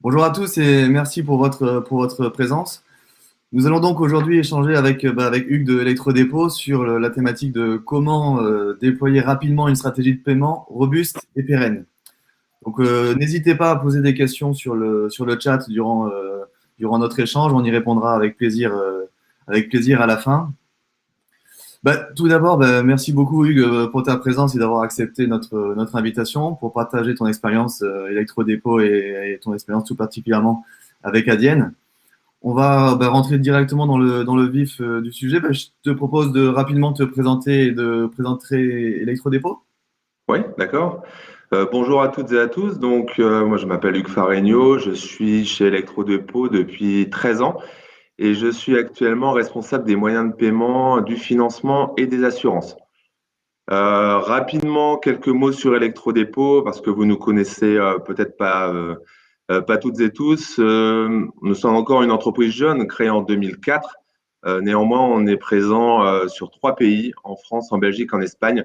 Bonjour à tous et merci pour votre présence. Nous allons donc aujourd'hui échanger avec Hugues de Electrodépôt sur la thématique de comment déployer rapidement une stratégie de paiement robuste et pérenne. Donc n'hésitez pas à poser des questions sur le chat durant notre échange. On y répondra avec plaisir à la fin. Tout d'abord, merci beaucoup Hugues pour ta présence et d'avoir accepté notre invitation pour partager ton expérience électrodépôt et ton expérience tout particulièrement avec Adienne. On va rentrer directement dans le vif du sujet. Je te propose de rapidement te présenter et de présenter Electrodépôt. Oui, d'accord. Bonjour à toutes et à tous. Moi, je m'appelle Hugues Faregno. Je suis chez Electrodépôt depuis 13 ans et je suis actuellement responsable des moyens de paiement, du financement et des assurances. Rapidement, quelques mots sur Electrodépôt parce que vous nous connaissez peut-être pas toutes et tous. Nous sommes encore une entreprise jeune créée en 2004. Néanmoins, on est présent sur 3 pays, en France, en Belgique, en Espagne.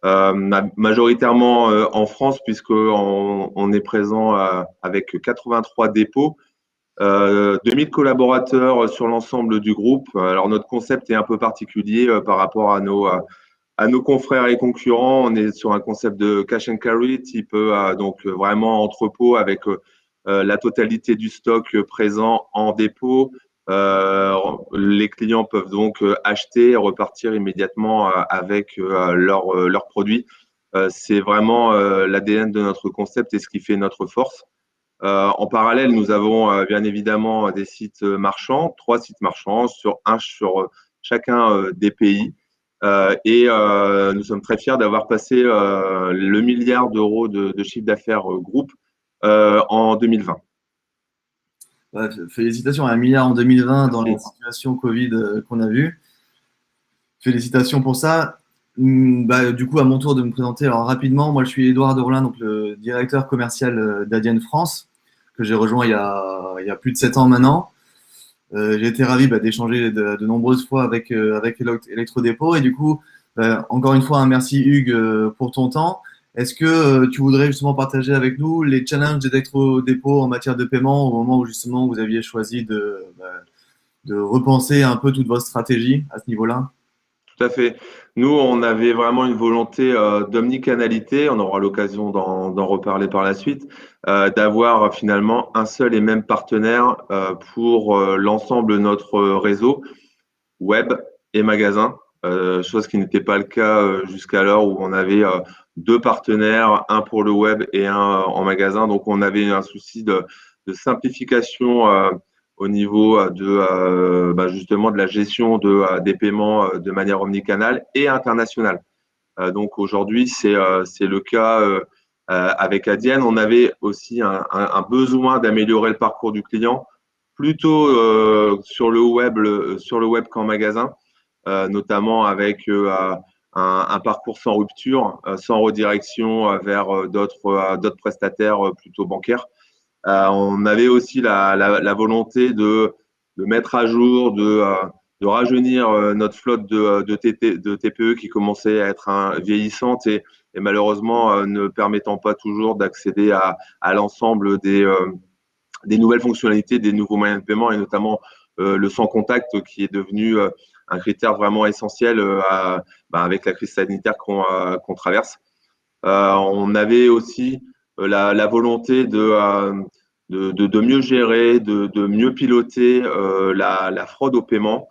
Majoritairement en France, puisqu'on est présent avec 83 dépôts, 2000 collaborateurs sur l'ensemble du groupe. Alors, notre concept est un peu particulier par rapport à nos confrères et concurrents. On est sur un concept de cash and carry, type vraiment entrepôt avec la totalité du stock présent en dépôt. Les clients peuvent donc acheter et repartir immédiatement avec leurs produits. C'est vraiment l'ADN de notre concept et ce qui fait notre force. En parallèle, nous avons bien évidemment des sites marchands, 3 sites marchands sur chacun des pays. Nous sommes très fiers d'avoir passé le milliard d'euros de chiffre d'affaires groupe en 2020. Félicitations à 1 milliard en 2020 dans la situation Covid qu'on a vue. Félicitations pour ça. Du coup, à mon tour de me présenter alors, rapidement, moi je suis Édouard Dorlin, donc le directeur commercial d'Adienne France, que j'ai rejoint il y a plus de 7 ans maintenant. J'ai été ravi d'échanger de nombreuses fois avec Electrodépôt. Et du coup, encore une fois, un merci Hugues pour ton temps. Est-ce que tu voudrais justement partager avec nous les challenges d'Electrodépôt en matière de paiement au moment où justement vous aviez choisi de repenser un peu toute votre stratégie à ce niveau-là? Tout à fait. Nous, on avait vraiment une volonté d'omnicanalité, on aura l'occasion d'en reparler par la suite, d'avoir finalement un seul et même partenaire pour l'ensemble de notre réseau web et magasin, chose qui n'était pas le cas jusqu'alors où on avait 2 partenaires, un pour le web et un en magasin. Donc, on avait un souci de simplification au niveau justement de la gestion des paiements de manière omnicanale et internationale. Donc aujourd'hui, c'est le cas avec Adyen. On avait aussi un besoin d'améliorer le parcours du client, plutôt sur le web qu'en magasin, notamment avec un parcours sans rupture, sans redirection vers d'autres prestataires plutôt bancaires. On avait aussi la volonté de mettre à jour, de rajeunir notre flotte de TPE qui commençait à être vieillissante et malheureusement ne permettant pas toujours d'accéder à l'ensemble des nouvelles fonctionnalités, des nouveaux moyens de paiement et notamment le sans contact qui est devenu un critère vraiment essentiel avec la crise sanitaire qu'on traverse. On avait aussi la volonté de mieux gérer, de mieux piloter la fraude au paiement,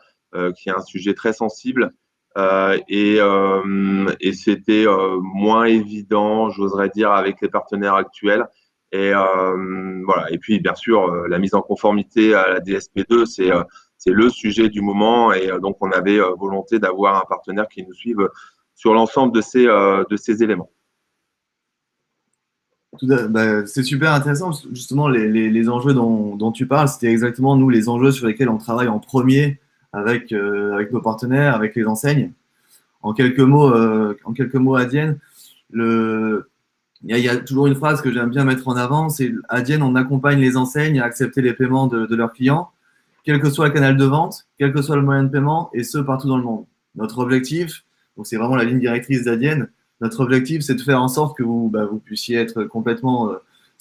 qui est un sujet très sensible. Et c'était moins évident, j'oserais dire, avec les partenaires actuels. Voilà. Et puis, bien sûr, la mise en conformité à la DSP2, c'est le sujet du moment. Et donc, on avait volonté d'avoir un partenaire qui nous suive sur l'ensemble de ces éléments. C'est super intéressant, parce que justement, les enjeux dont tu parles, c'était exactement nous les enjeux sur lesquels on travaille en premier avec nos partenaires, avec les enseignes. En quelques mots, Adienne, il y a toujours une phrase que j'aime bien mettre en avant, c'est Adienne, on accompagne les enseignes à accepter les paiements de leurs clients, quel que soit le canal de vente, quel que soit le moyen de paiement, et ce, partout dans le monde. Notre objectif, donc c'est vraiment la ligne directrice d'Adienne, notre objectif, c'est de faire en sorte que vous puissiez être complètement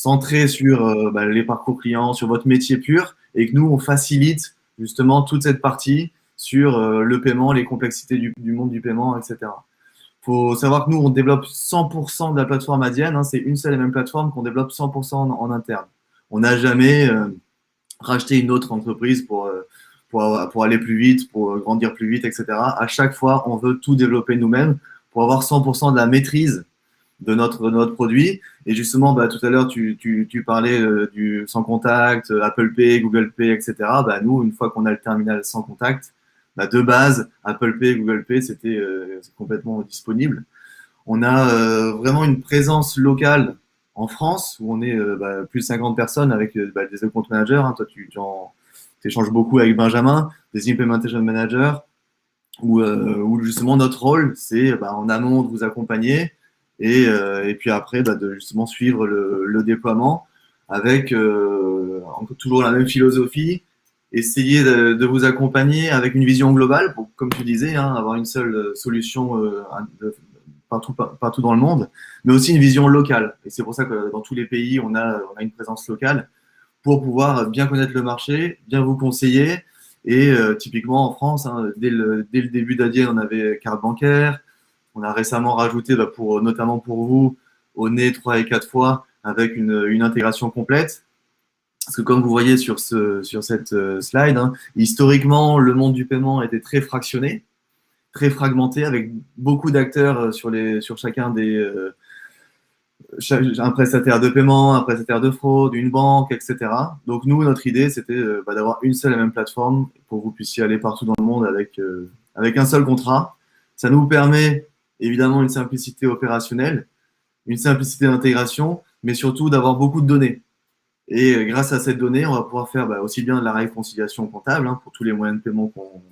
centré sur les parcours clients, sur votre métier pur, et que nous, on facilite justement toute cette partie sur le paiement, les complexités du monde du paiement, etc. Il faut savoir que nous, on développe 100% de la plateforme Adyen, hein, c'est une seule et même plateforme qu'on développe 100% en interne. On n'a jamais racheté une autre entreprise pour aller plus vite, pour grandir plus vite, etc. À chaque fois, on veut tout développer nous-mêmes pour avoir 100% de la maîtrise de notre produit. Et justement, tout à l'heure, tu parlais du sans contact, Apple Pay, Google Pay, etc. Nous, une fois qu'on a le terminal sans contact, de base, Apple Pay, Google Pay, c'est complètement disponible. On a vraiment une présence locale en France où on est plus de 50 personnes avec des account managers. Hein. Toi, tu échanges beaucoup avec Benjamin, des implementation managers, où justement notre rôle, c'est en amont de vous accompagner et puis après de justement suivre le déploiement avec toujours la même philosophie, essayer de vous accompagner avec une vision globale pour, comme tu disais, hein, avoir une seule solution partout dans le monde, mais aussi une vision locale. Et c'est pour ça que dans tous les pays, on a une présence locale pour pouvoir bien connaître le marché, bien vous conseiller. Et typiquement en France, hein, dès le début d'Adyen, on avait carte bancaire. On a récemment rajouté, notamment pour vous, au nez 3 et 4 fois avec une intégration complète. Parce que comme vous voyez sur cette slide, hein, historiquement, le monde du paiement était très fractionné, très fragmenté, avec beaucoup d'acteurs sur chacun un prestataire de paiement, un prestataire de fraude, une banque, etc. Donc nous, notre idée, c'était d'avoir une seule et même plateforme pour que vous puissiez aller partout dans le monde avec un seul contrat. Ça nous permet évidemment une simplicité opérationnelle, une simplicité d'intégration, mais surtout d'avoir beaucoup de données. Et grâce à cette donnée, on va pouvoir faire aussi bien de la réconciliation comptable hein, pour tous les moyens de paiement qu'on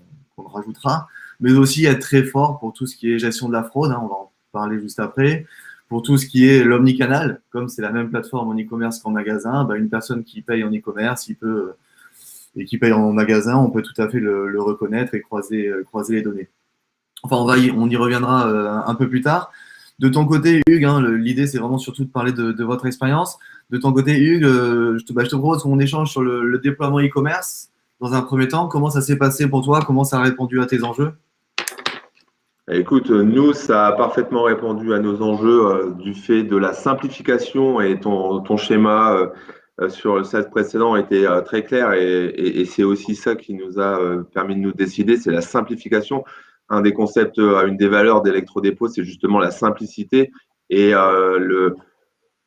rajoutera, mais aussi être très fort pour tout ce qui est gestion de la fraude, hein, on va en parler juste après, pour tout ce qui est l'omnicanal, comme c'est la même plateforme en e-commerce qu'en magasin, une personne qui paye en e-commerce, et qui paye en magasin, on peut tout à fait le reconnaître et croiser les données. Enfin, on y reviendra un peu plus tard. De ton côté, Hugues, hein, l'idée, c'est vraiment surtout de parler de votre expérience. De ton côté, Hugues, je te propose qu'on échange sur le déploiement e-commerce. Dans un premier temps, comment ça s'est passé pour toi? Comment ça a répondu à tes enjeux? Écoute, nous, ça a parfaitement répondu à nos enjeux du fait de la simplification et ton schéma sur le slide précédent était très clair et c'est aussi ça qui nous a permis de nous décider, c'est la simplification. Un des concepts, une des valeurs d'Electrodépôt, c'est justement la simplicité et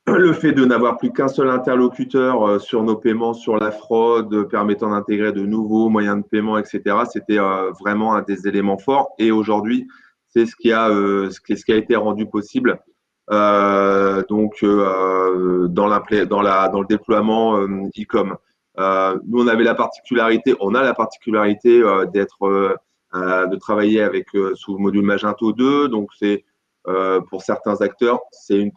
le fait de n'avoir plus qu'un seul interlocuteur sur nos paiements, sur la fraude, permettant d'intégrer de nouveaux moyens de paiement, etc., c'était vraiment un des éléments forts. Et aujourd'hui, c'est ce qui a été rendu possible. Dans le déploiement e-com. Nous, on a la particularité de travailler sous le module Magento 2. Donc, c'est pour certains acteurs, c'est une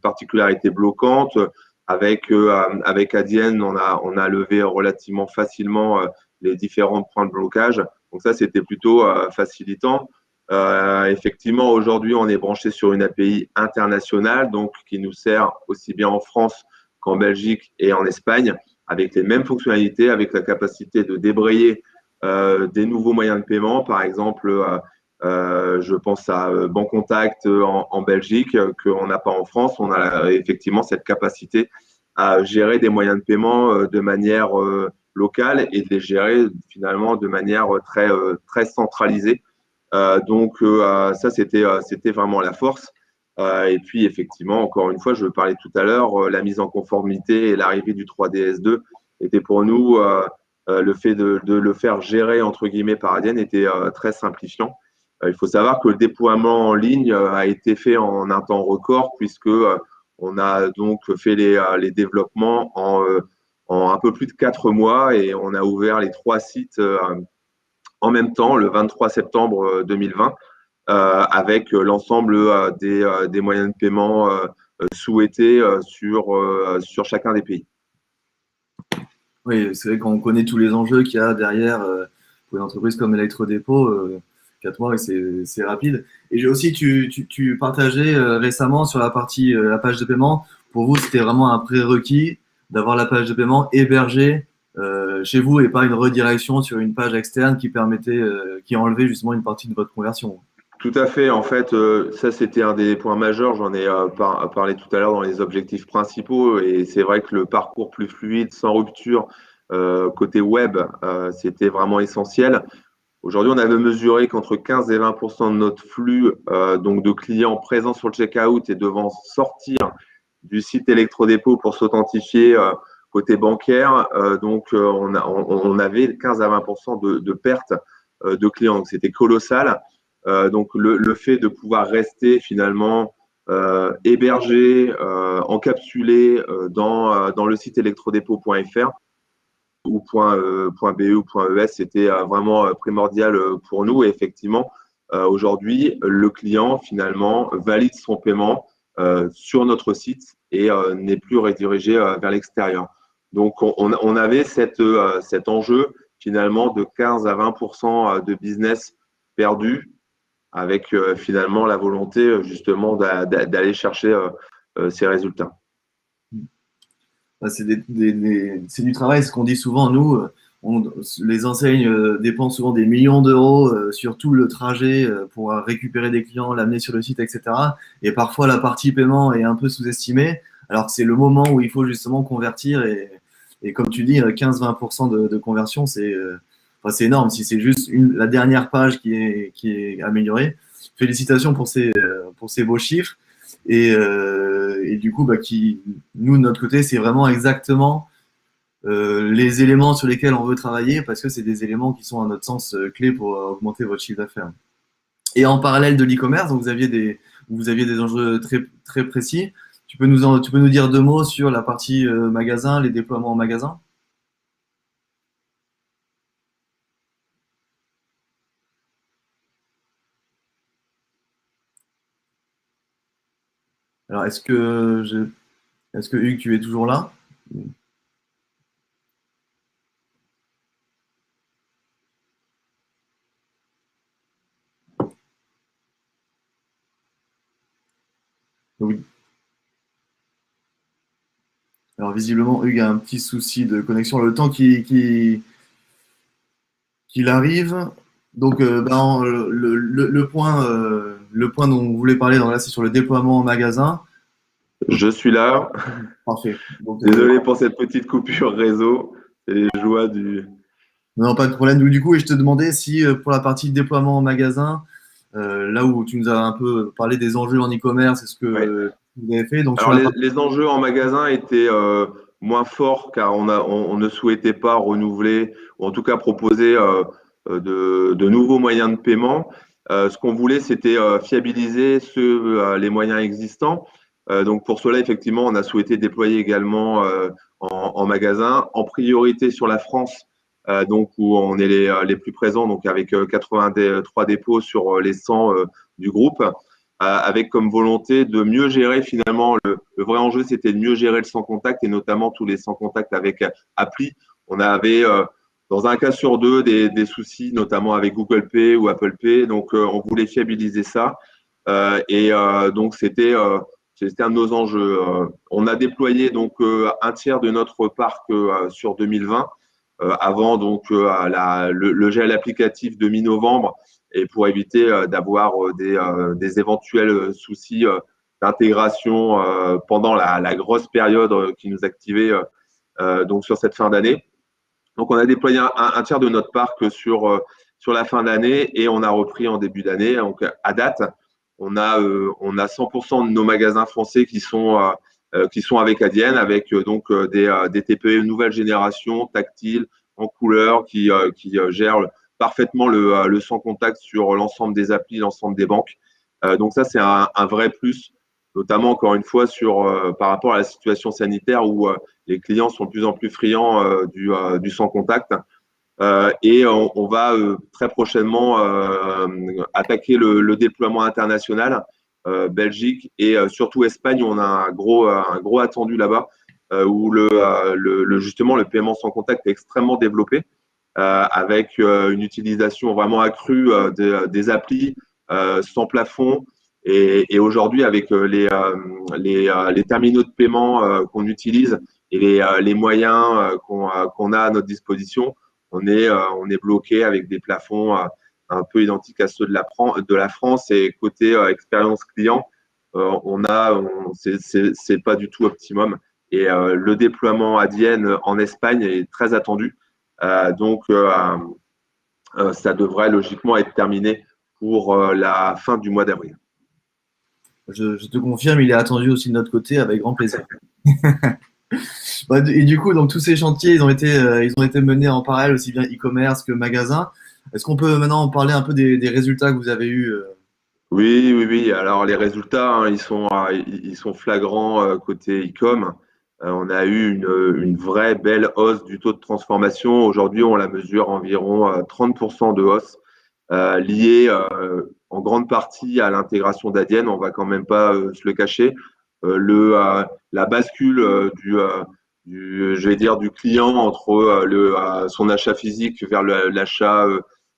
particularité bloquante. Avec Adyen, on a levé relativement facilement les différents points de blocage. Donc ça, c'était plutôt facilitant. Effectivement, aujourd'hui, on est branché sur une API internationale, donc qui nous sert aussi bien en France qu'en Belgique et en Espagne, avec les mêmes fonctionnalités, avec la capacité de débrayer des nouveaux moyens de paiement. Par exemple, je pense à Bancontact en Belgique, qu'on n'a pas en France. On a effectivement cette capacité à gérer des moyens de paiement de manière locale et de les gérer finalement de manière très centralisée. Ça, c'était vraiment la force. Et puis, effectivement, encore une fois, je parlais tout à l'heure, la mise en conformité et l'arrivée du 3DS2 était pour nous, le fait de le faire gérer, entre guillemets, par Adyen était très simplifiant. Il faut savoir que le déploiement en ligne a été fait en un temps record puisque on a donc fait les développements en un peu plus de 4 mois et on a ouvert les 3 sites en même temps, le 23 septembre 2020, avec l'ensemble des moyens de paiement souhaités sur chacun des pays. Oui, c'est vrai qu'on connaît tous les enjeux qu'il y a derrière pour une entreprise comme Electrodépôt. 4 mois, c'est rapide. Et j'ai aussi, tu partageais récemment sur la page de paiement pour vous, c'était vraiment un prérequis d'avoir la page de paiement hébergée chez vous et pas une redirection sur une page externe qui permettait, qui enlevait justement une partie de votre conversion. Tout à fait. En fait, ça, c'était un des points majeurs. J'en ai parlé tout à l'heure dans les objectifs principaux. Et c'est vrai que le parcours plus fluide, sans rupture, côté web, c'était vraiment essentiel. Aujourd'hui, on avait mesuré qu'entre 15 et 20 de notre flux donc de clients présents sur le checkout et devant sortir du site électrodépôt pour s'authentifier côté bancaire, on avait 15 à 20 de perte de clients. Donc, c'était colossal. Donc, le fait de pouvoir rester finalement hébergé, encapsulé dans le site électrodépôt.fr ou .be ou .es, c'était vraiment primordial pour nous. Et effectivement, aujourd'hui, le client finalement valide son paiement sur notre site et n'est plus redirigé vers l'extérieur. Donc, on avait cet enjeu finalement de 15 à 20 de business perdu avec finalement la volonté justement d'aller chercher ces résultats. C'est c'est du travail, ce qu'on dit souvent, nous, les enseignes dépensent souvent des millions d'euros sur tout le trajet pour récupérer des clients, l'amener sur le site, etc. Et parfois, la partie paiement est un peu sous-estimée, alors que c'est le moment où il faut justement convertir. Et comme tu dis, 15-20% de conversion, enfin, c'est énorme. Si c'est juste la dernière page qui est améliorée, félicitations pour ces beaux chiffres. Et du coup, nous, de notre côté, c'est vraiment exactement les éléments sur lesquels on veut travailler parce que c'est des éléments qui sont, à notre sens, clés pour augmenter votre chiffre d'affaires. Et en parallèle de l'e-commerce, donc vous aviez des enjeux très, très précis. Tu peux nous dire deux mots sur la partie magasin, les déploiements en magasin? Alors, est-ce que Hugues, tu es toujours là? Oui. Alors, visiblement, Hugues a un petit souci de connexion. Le temps qu'il arrive. Donc, le point dont vous voulez parler, donc là, c'est sur le déploiement en magasin. Je suis là. Parfait. Donc, Désolé pour cette petite coupure réseau. C'est les joies du. non, pas de problème. Du coup, je te demandais si pour la partie déploiement en magasin, là où tu nous as un peu parlé des enjeux en e-commerce, est-ce Ouais. que vous avez fait? Donc, Alors, sur la partie. les enjeux en magasin étaient moins forts car on ne souhaitait pas renouveler ou en tout cas proposer de nouveaux moyens de paiement. Ce qu'on voulait, c'était fiabiliser les moyens existants. Donc, pour cela, effectivement, on a souhaité déployer également en magasin, en priorité sur la France, donc où on est les plus présents, donc avec 83 dépôts sur les 100 du groupe avec comme volonté de mieux gérer finalement le vrai enjeu, c'était de mieux gérer le sans contact et notamment tous les sans contact avec appli. On avait dans un cas sur deux des soucis, notamment avec Google Pay ou Apple Pay. Donc, on voulait fiabiliser ça. Donc, c'était un de nos enjeux. On a déployé donc un tiers de notre parc sur 2020, avant donc le gel applicatif de mi-novembre et pour éviter d'avoir des éventuels soucis d'intégration pendant la grosse période qui nous activait donc sur cette fin d'année. Donc, on a déployé un tiers de notre parc sur la fin d'année et on a repris en début d'année. Donc, à date, on a 100% de nos magasins français qui sont avec Adyen, avec des TPE nouvelle génération, tactiles, en couleur, qui gèrent parfaitement le sans contact sur l'ensemble des applis, l'ensemble des banques. Donc ça, c'est un vrai plus, notamment encore une fois par rapport à la situation sanitaire où les clients sont de plus en plus friands du sans contact. Et on va très prochainement attaquer le déploiement international, Belgique et surtout Espagne, où on a un gros attendu là-bas, où justement le paiement sans contact est extrêmement développé, avec une utilisation vraiment accrue des applis sans plafond, Et aujourd'hui, avec les terminaux de paiement qu'on utilise et les moyens qu'on a à notre disposition, on est bloqué avec des plafonds un peu identiques à ceux de la France. Et côté expérience client, c'est pas du tout optimum. Et le déploiement Adyen en Espagne est très attendu. Ça devrait logiquement être terminé pour la fin du mois d'avril. Je te confirme, il est attendu aussi de notre côté avec grand plaisir. Et du coup, donc tous ces chantiers, ils ont été menés en parallèle, aussi bien e-commerce que magasin. Est-ce qu'on peut maintenant en parler un peu des résultats que vous avez eus? Oui, oui, oui. Alors les résultats, hein, ils sont flagrants côté e-com. On a eu une vraie belle hausse du taux de transformation. Aujourd'hui, on la mesure environ 30% de hausse, liée en grande partie à l'intégration d'Adyen. On va quand même pas se le cacher. La bascule je vais dire, du client entre son achat physique vers l'achat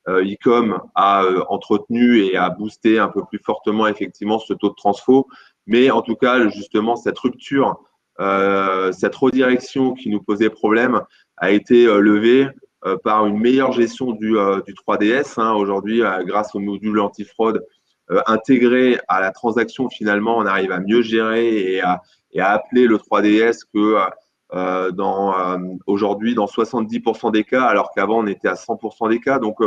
e-com a entretenu et a boosté un peu plus fortement effectivement ce taux de transfo. Mais en tout cas, justement, cette rupture, cette redirection qui nous posait problème a été levée par une meilleure gestion du 3DS. Hein. Aujourd'hui, grâce au module antifraude intégré à la transaction, finalement, on arrive à mieux gérer et à appeler le 3DS que aujourd'hui dans 70% des cas, alors qu'avant on était à 100% des cas. Donc,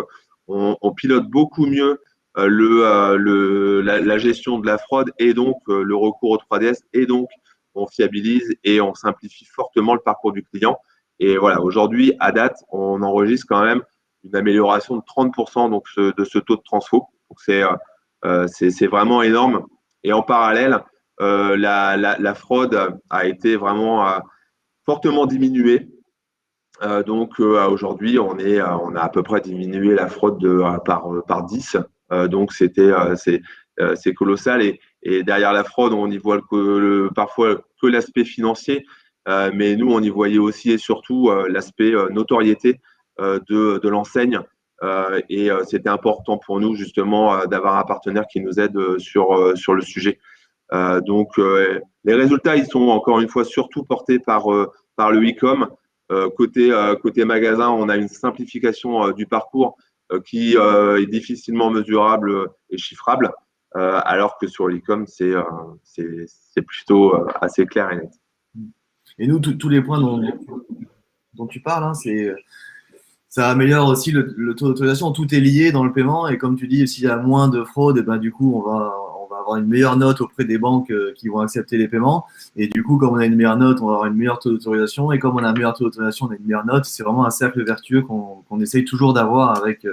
on pilote beaucoup mieux la gestion de la fraude et donc le recours au 3DS et donc on fiabilise et on simplifie fortement le parcours du client. Et voilà, aujourd'hui, à date, on enregistre quand même une amélioration de 30% donc, de ce taux de transfo. Donc, c'est vraiment énorme. Et en parallèle, la fraude a été vraiment fortement diminuée. Aujourd'hui, on a à peu près diminué la fraude par 10. Donc c'est colossal. Et derrière la fraude, on y voit parfois que l'aspect financier, mais nous, on y voyait aussi et surtout l'aspect notoriété de l'enseigne. C'était important pour nous justement d'avoir un partenaire qui nous aide sur le sujet. Les résultats, ils sont encore une fois surtout portés par le e-com. Côté magasin, on a une simplification du parcours qui est difficilement mesurable et chiffrable, alors que sur l'e-com, c'est plutôt assez clair et net. Et nous, tous les points dont tu parles, hein, ça améliore aussi le taux d'autorisation. Tout est lié dans le paiement. Et comme tu dis, s'il y a moins de fraude, et ben, du coup, on va avoir une meilleure note auprès des banques qui vont accepter les paiements. Et du coup, comme on a une meilleure note, on va avoir une meilleure taux d'autorisation. Et comme on a un meilleur taux d'autorisation, on a une meilleure note. C'est vraiment un cercle vertueux qu'on essaye toujours d'avoir avec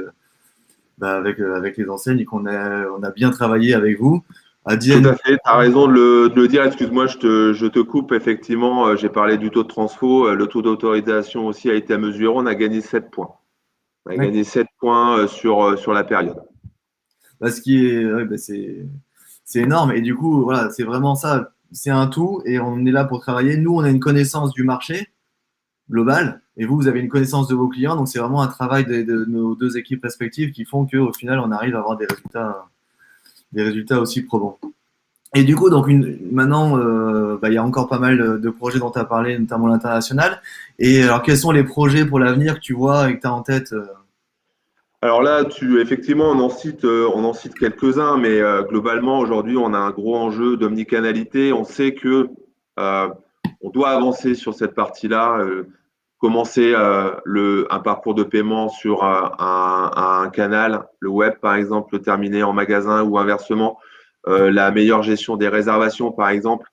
les enseignes et on a bien travaillé avec vous. Tout Adyen, à fait, tu as raison de le dire. Excuse-moi, je te coupe. Effectivement, j'ai parlé du taux de transfo. Le taux d'autorisation aussi a été mesuré. On a gagné 7 points. On a gagné 7 points sur la période. ce qui est, ouais, c'est énorme. Et du coup, voilà, c'est vraiment ça. C'est un tout et on est là pour travailler. Nous, on a une connaissance du marché global et vous avez une connaissance de vos clients. Donc, c'est vraiment un travail de nos deux équipes respectives qui font qu'au final, on arrive à avoir des résultats aussi probants. Et du coup, donc maintenant, il y a encore pas mal de projets dont tu as parlé, notamment l'international. Et alors, quels sont les projets pour l'avenir que tu vois et que tu as en tête? Alors là, effectivement, on en cite quelques-uns, mais globalement, aujourd'hui, on a un gros enjeu d'omnicanalité. On sait que euh, on doit avancer sur cette partie-là, commencer un parcours de paiement sur un canal, le web par exemple, le terminer en magasin ou inversement, la meilleure gestion des réservations par exemple,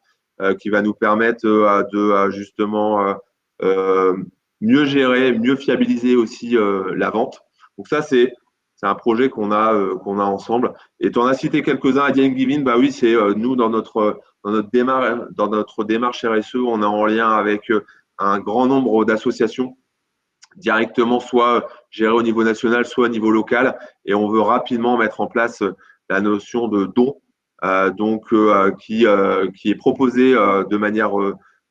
qui va nous permettre de justement euh, mieux gérer, mieux fiabiliser aussi la vente. Donc ça, c'est un projet qu'on a ensemble. Et tu en as cité quelques-uns. Adyen Giving, bah oui, c'est nous dans notre démarche RSE, on est en lien avec un grand nombre d'associations directement, soit gérées au niveau national, soit au niveau local. Et on veut rapidement mettre en place la notion de don, qui est proposée de manière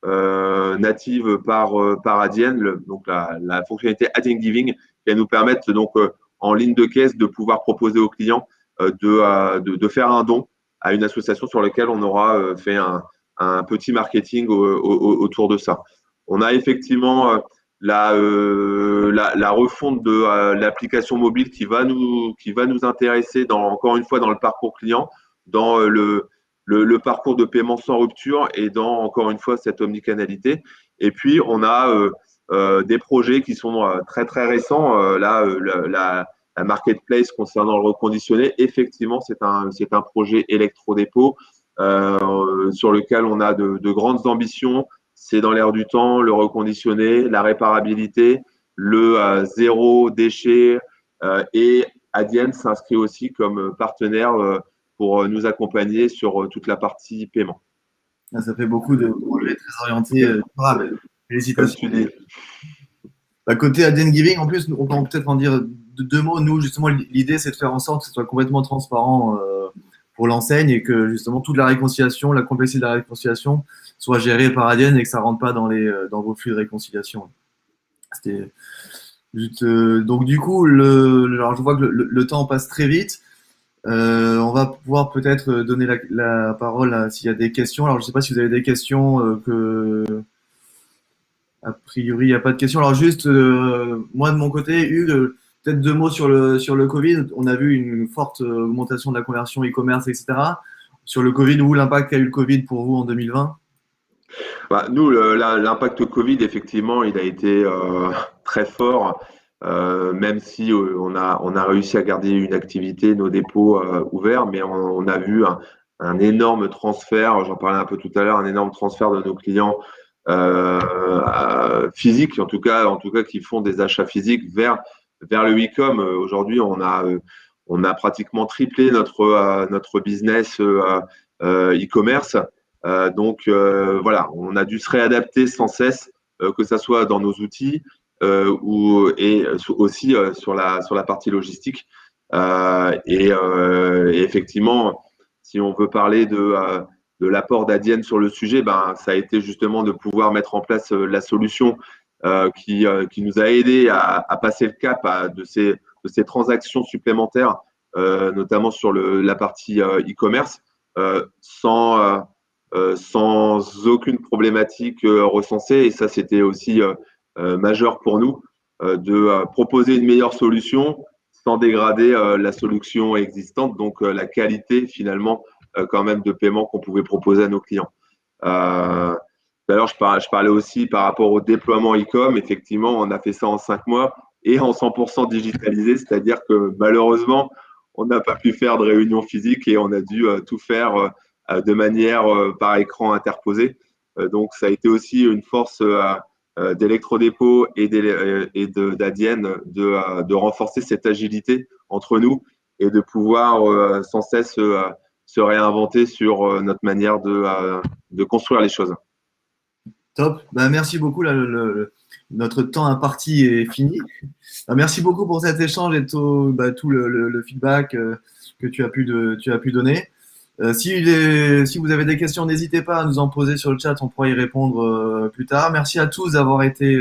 native par Adyen, donc la fonctionnalité Adyen Giving, qui va nous permettre donc en ligne de caisse de pouvoir proposer aux clients de faire un don à une association sur laquelle on aura fait un petit marketing autour de ça. On a effectivement la refonte de l'application mobile qui va nous intéresser encore une fois dans le parcours client, dans le parcours de paiement sans rupture et dans encore une fois cette omnicanalité. Et puis on a des projets qui sont très très récents. La marketplace concernant le reconditionné, effectivement, c'est un projet électrodépôt sur lequel on a de grandes ambitions. C'est dans l'air du temps, le reconditionné, la réparabilité, le zéro déchet et Adyen s'inscrit aussi comme partenaire pour nous accompagner sur toute la partie paiement. Ça fait beaucoup de projets très orientés durables. Félicitations. Comme tu dis. Côté Adyen Giving, en plus, on peut peut-être en dire deux mots. Nous, justement, l'idée, c'est de faire en sorte que ce soit complètement transparent pour l'enseigne et que justement toute la réconciliation, la complexité de la réconciliation soit gérée par Adyen et que ça ne rentre pas dans vos flux de réconciliation. C'était juste, donc du coup, alors je vois que le temps passe très vite. On va pouvoir peut-être donner la parole s'il y a des questions. Alors je ne sais pas si vous avez des questions a priori, il n'y a pas de questions. Alors juste, moi de mon côté, Hugues, peut-être deux mots sur le Covid. On a vu une forte augmentation de la conversion e-commerce, etc. Sur le Covid, où l'impact qu'a eu le Covid pour vous en 2020? Nous, l'impact Covid, effectivement, il a été très fort, même si on a réussi à garder une activité, nos dépôts ouverts, mais on a vu un énorme transfert, j'en parlais un peu tout à l'heure, un énorme transfert de nos clients physiques, en tout cas qui font des achats physiques vers le e-com. Aujourd'hui, on a pratiquement triplé notre business e-commerce. Donc voilà, on a dû se réadapter sans cesse, que ça soit dans nos outils et aussi sur la partie logistique. Et effectivement, si on veut parler de l'apport d'Adyen sur le sujet, ça a été justement de pouvoir mettre en place la solution qui nous a aidé à passer le cap de ces transactions supplémentaires, notamment sur la partie e-commerce, sans aucune problématique recensée. Et ça, c'était aussi majeur pour nous de proposer une meilleure solution sans dégrader la solution existante, donc la qualité finalement quand même de paiement qu'on pouvait proposer à nos clients. D'ailleurs, je parlais aussi par rapport au déploiement e-com. Effectivement, on a fait ça en 5 mois et en 100% digitalisé, c'est-à-dire que malheureusement, on n'a pas pu faire de réunion physique et on a dû tout faire de manière par écran interposé. Donc, ça a été aussi une force d'Electrodépôt et d'Adyen de renforcer cette agilité entre nous et de pouvoir sans cesse se réinventer sur notre manière de construire les choses. Top. Merci beaucoup. Là, notre temps imparti est fini. Merci beaucoup pour cet échange et tout le feedback que tu as pu donner. Si vous avez des questions, n'hésitez pas à nous en poser sur le chat, on pourra y répondre plus tard. Merci à tous d'avoir été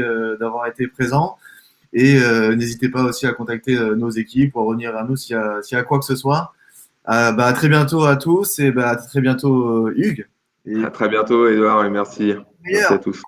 présents et n'hésitez pas aussi à contacter nos équipes pour revenir à nous s'il y a quoi que ce soit. À très bientôt à tous et à très bientôt Hugues. À très bientôt Edouard et merci. Merci à tous.